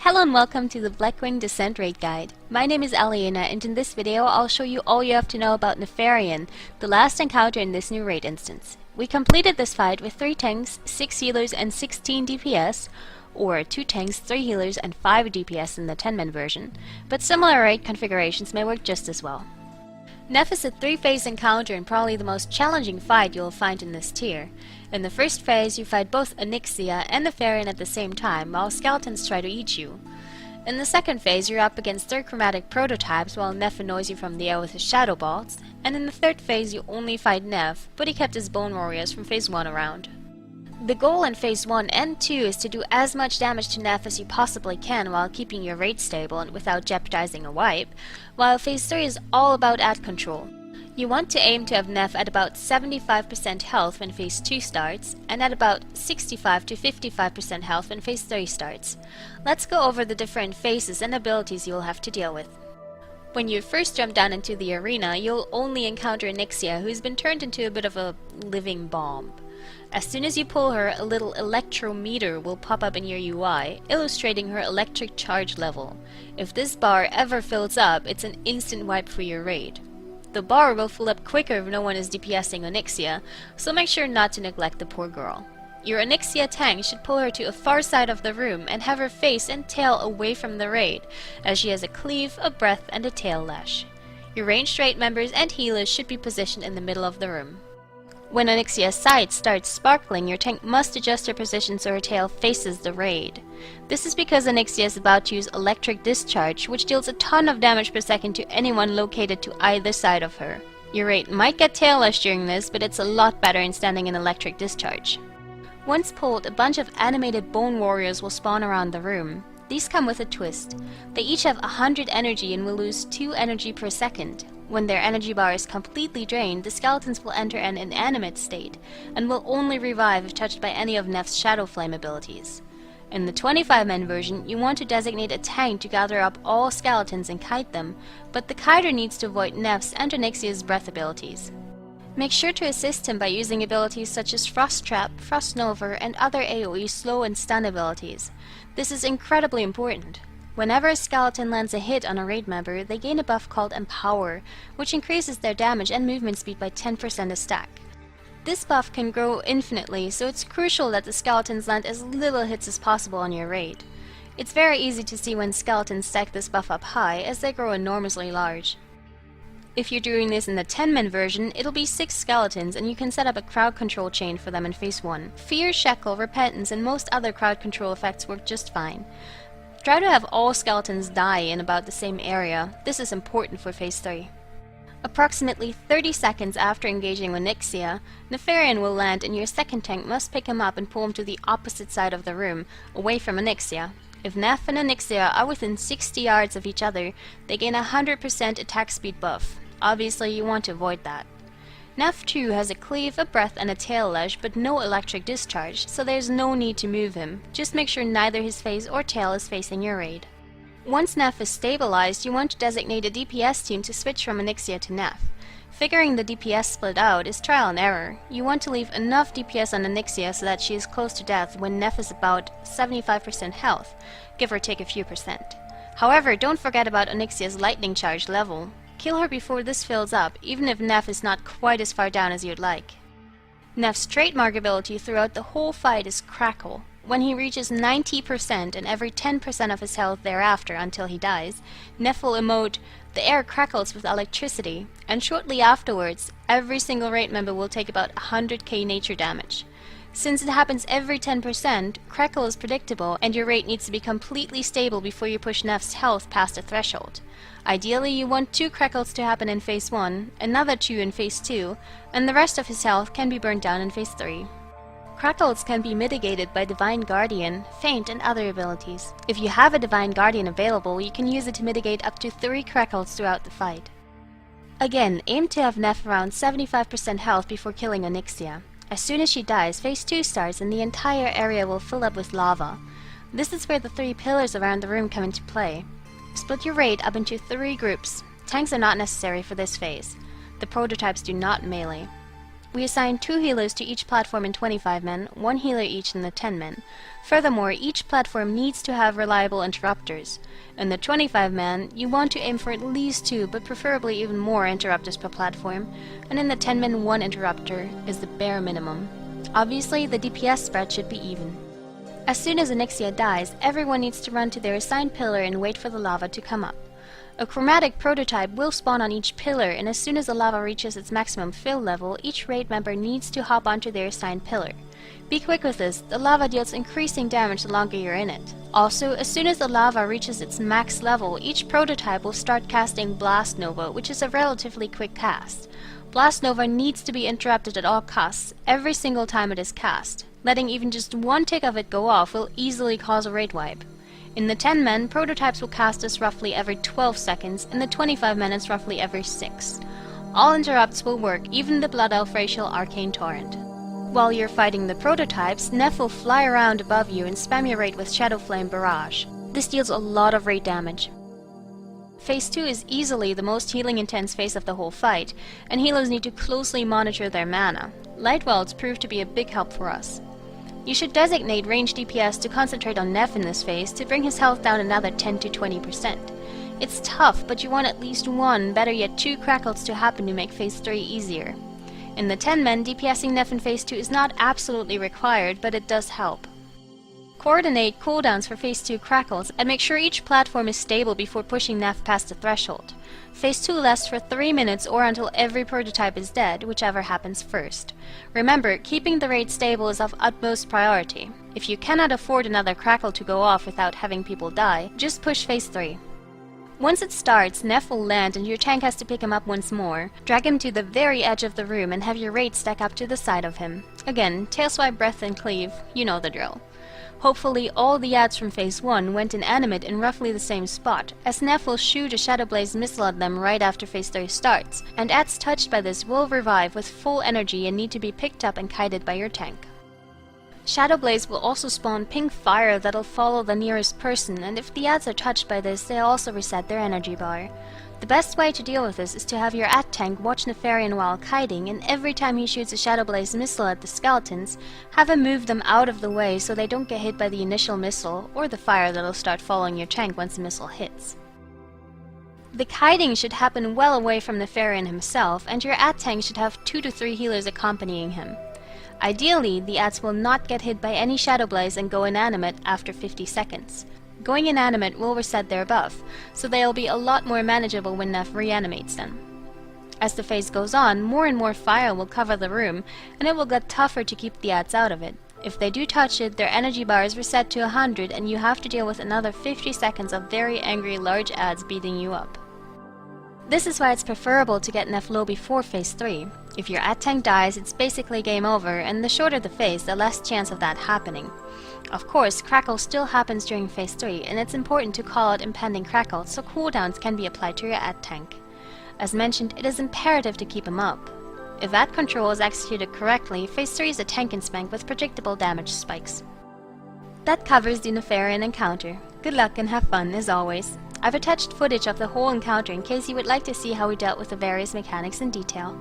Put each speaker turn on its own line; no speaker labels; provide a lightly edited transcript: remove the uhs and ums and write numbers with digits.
Hello and welcome to the Blackwing Descent Raid Guide. My name is Aliena, and in this video I'll show you all you have to know about Nefarian, the last encounter in this new raid instance. We completed this fight with 3 tanks, 6 healers and 16 DPS, or 2 tanks, 3 healers and 5 DPS in the 10-man version, but similar raid configurations may work just as well. Nef is a 3-phase encounter and probably the most challenging fight you'll find in this tier. In the first phase, you fight both Onyxia and Nefarian at the same time, while skeletons try to eat you. In the second phase, you're up against 3 chromatic prototypes while Nef annoys you from the air with his shadow bolts, and in the third phase you only fight Nef, but he kept his bone warriors from phase 1 around. The goal in phase 1 and 2 is to do as much damage to Nef as you possibly can while keeping your raid stable and without jeopardizing a wipe, while phase 3 is all about ad control. You want to aim to have Nef at about 75% health when phase 2 starts, and at about 65 to 55% health when phase 3 starts. Let's go over the different phases and abilities you'll have to deal with. When you first jump down into the arena, you'll only encounter Onyxia, who's been turned into a bit of a living bomb. As soon as you pull her, a little electrometer will pop up in your UI, illustrating her electric charge level. If this bar ever fills up, it's an instant wipe for your raid. The bar will fill up quicker if no one is DPSing Onyxia, so make sure not to neglect the poor girl. Your Onyxia tank should pull her to a far side of the room and have her face and tail away from the raid, as she has a cleave, a breath, and a tail lash. Your ranged raid members and healers should be positioned in the middle of the room. When Onyxia's sight starts sparkling, your tank must adjust her position so her tail faces the raid. This is because Onyxia is about to use electric discharge, which deals a ton of damage per second to anyone located to either side of her. Your raid might get tail lash during this, but it's a lot better in standing in electric discharge. Once pulled, a bunch of animated bone warriors will spawn around the room. These come with a twist. They each have 100 energy and will lose 2 energy per second. When their energy bar is completely drained, the skeletons will enter an inanimate state, and will only revive if touched by any of Nef's Shadow Flame abilities. In the 25-man version, you want to designate a tank to gather up all skeletons and kite them, but the kiter needs to avoid Nef's and Onyxia's breath abilities. Make sure to assist him by using abilities such as Frost Trap, Frost Nova, and other AoE slow and stun abilities. This is incredibly important. Whenever a skeleton lands a hit on a raid member, they gain a buff called Empower, which increases their damage and movement speed by 10% a stack. This buff can grow infinitely, so it's crucial that the skeletons land as little hits as possible on your raid. It's very easy to see when skeletons stack this buff up high, as they grow enormously large. If you're doing this in the 10-man version, it'll be 6 skeletons, and you can set up a crowd control chain for them in phase 1. Fear, Shackle, Repentance, and most other crowd control effects work just fine. Try to have all skeletons die in about the same area. This is important for phase 3. Approximately 30 seconds after engaging with Onyxia, Nefarian will land, and your second tank must pick him up and pull him to the opposite side of the room, away from Onyxia. If Nef and Onyxia are within 60 yards of each other, they gain a 100% attack speed buff. Obviously, you want to avoid that. Nef too has a cleave, a breath, and a tail lash, but no electric discharge, so there's no need to move him. Just make sure neither his face or tail is facing your raid. Once Nef is stabilized, you want to designate a DPS team to switch from Onyxia to Nef. Figuring the DPS split out is trial and error. You want to leave enough DPS on Onyxia so that she is close to death when Nef is about 75% health, give or take a few percent. However, don't forget about Onyxia's lightning charge level. Kill her before this fills up, even if Nef is not quite as far down as you'd like. Nef's trademark ability throughout the whole fight is Crackle. When he reaches 90% and every 10% of his health thereafter until he dies, Nef will emote, "The air crackles with electricity," and shortly afterwards, every single raid member will take about 100k nature damage. Since it happens every 10%, Crackle is predictable, and your raid needs to be completely stable before you push Nef's health past a threshold. Ideally, you want 2 Crackles to happen in phase 1, another 2 in phase 2, and the rest of his health can be burnt down in phase 3. Crackles can be mitigated by Divine Guardian, Feint, and other abilities. If you have a Divine Guardian available, you can use it to mitigate up to 3 Crackles throughout the fight. Again, aim to have Nef around 75% health before killing Onyxia. As soon as she dies, phase 2 starts and the entire area will fill up with lava. This is where the 3 pillars around the room come into play. Split your raid up into 3 groups. Tanks are not necessary for this phase. The prototypes do not melee. We assign 2 healers to each platform in 25 men, 1 healer each in the 10 men. Furthermore, each platform needs to have reliable interrupters. In the 25 man, you want to aim for at least 2, but preferably even more interrupters per platform, and in the 10 men 1 interrupter is the bare minimum. Obviously, the DPS spread should be even. As soon as Onyxia dies, everyone needs to run to their assigned pillar and wait for the lava to come up. A chromatic prototype will spawn on each pillar, and as soon as the lava reaches its maximum fill level, each raid member needs to hop onto their assigned pillar. Be quick with this, the lava deals increasing damage the longer you're in it. Also, as soon as the lava reaches its max level, each prototype will start casting Blast Nova, which is a relatively quick cast. Blast Nova needs to be interrupted at all costs, every single time it is cast. Letting even just one tick of it go off will easily cause a raid wipe. In the 10 men, prototypes will cast us roughly every 12 seconds, in the 25 men it's roughly every 6. All interrupts will work, even the Blood Elf Racial Arcane Torrent. While you're fighting the prototypes, Nef will fly around above you and spam your raid with Shadow Flame Barrage. This deals a lot of raid damage. Phase 2 is easily the most healing intense phase of the whole fight, and healers need to closely monitor their mana. Light welds prove to be a big help for us. You should designate ranged DPS to concentrate on Nef in this phase to bring his health down another 10 to 20%. It's tough, but you want at least 1, better yet 2 crackles to happen to make phase 3 easier. In the 10 men, DPSing Nef in phase 2 is not absolutely required, but it does help. Coordinate cooldowns for phase 2 crackles and make sure each platform is stable before pushing Nef past the threshold. Phase 2 lasts for 3 minutes or until every prototype is dead, whichever happens first. Remember, keeping the raid stable is of utmost priority. If you cannot afford another crackle to go off without having people die, just push phase 3. Once it starts, Nef will land and your tank has to pick him up once more. Drag him to the very edge of the room and have your raid stack up to the side of him. Again, tail swipe, breath and cleave, you know the drill. Hopefully all the adds from phase 1 went inanimate in roughly the same spot, as Nef will shoot a Shadow Blaze missile at them right after phase 3 starts, and adds touched by this will revive with full energy and need to be picked up and kited by your tank. Shadow Blaze will also spawn pink fire that'll follow the nearest person, and if the adds are touched by this, they'll also reset their energy bar. The best way to deal with this is to have your tank watch Nefarian while kiting, and every time he shoots a Shadow Blaze missile at the skeletons, have him move them out of the way so they don't get hit by the initial missile, or the fire that'll start following your tank once the missile hits. The kiting should happen well away from Nefarian himself, and your tank should have 2 to 3 healers accompanying him. Ideally, the adds will not get hit by any Shadow Blaze and go inanimate after 50 seconds. Going inanimate will reset their buff, so they'll be a lot more manageable when Nef reanimates them. As the phase goes on, more and more fire will cover the room, and it will get tougher to keep the adds out of it. If they do touch it, their energy bar is reset to 100 and you have to deal with another 50 seconds of very angry large adds beating you up. This is why it's preferable to get Nef low before phase 3. If your tank dies, it's basically game over, and the shorter the phase, the less chance of that happening. Of course, crackle still happens during phase 3, and it's important to call out impending crackle so cooldowns can be applied to your tank. As mentioned, it is imperative to keep him up. If that control is executed correctly, phase 3 is a tank and spank with predictable damage spikes. That covers the Nefarian encounter. Good luck and have fun, as always. I've attached footage of the whole encounter in case you would like to see how we dealt with the various mechanics in detail.